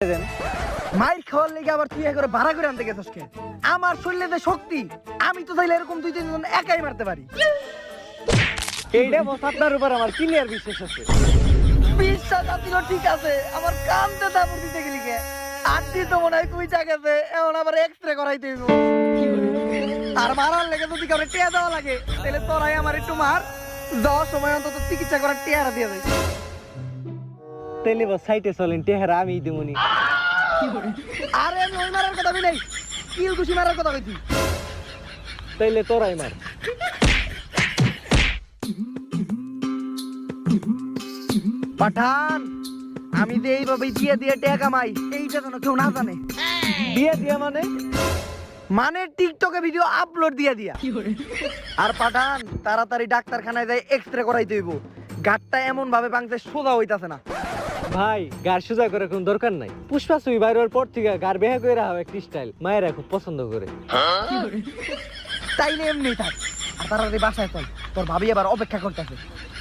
মাইর খাওয়ার লেগে আবার তুই করে ভাড়া করে আনতে গেছিস কে? আমার শরীরে যে শক্তি, আমি তো চাইলে এরকম দুই তিনজন একাই মারতে পারি। এইটা বস আপনার উপর আমার ক্লিয়ার বিশ্বাস আছে। বিশ্বাস আছিল ঠিক আছে, আমার কানতে দাবুর দিতে গেলি কে? আড্ডি তো মনে হয় কুই জায়গাতে, এখন আবার এক্সরে করাইতে হইব। আর মারার লেগে যদি কাউকে টিয়া দেওয়া লাগে, তাহলে তোরাই আমার একটু মার, যাওয়ার সময় অন্তত চিকিৎসা করার টিয়ারা দিয়ে দেয়। তাইলে বস সাইটে চলেন, টেহারা আমি দিমুনি। আরে আমি ওই মারার কথা বলি, কিল ঘুষি মারার কথা কইছি। তাইলে তোরাই মার। পাঠান, আমি যে এইভাবে দিয়ে দিয়ে টিয়া কামাই, এইটা যেন কেউ না জানে। দিয়ে দিয়া মানে? মানে টিকটকে ভিডিও আপলোড দিয়ে দিয়া। আর পাঠান, তাড়াতাড়ি ডাক্তারখানায় যাই এক্সরে করাইতে হইব। গাটটা এমন ভাবে ভাঙতে সোজা হইতাছে না। ভাই গার সোজা করে কোন দরকার নাই। পুষ্পা সুই বাইরের পর থেকে গার বেহা করে রাখা একটা স্টাইল মায়েরা খুব পছন্দ করে। তাইলে এমনি থাক, আর তাড়াতাড়ি বাসায় চল, তোর ভাবি আবার অপেক্ষা করতেছে।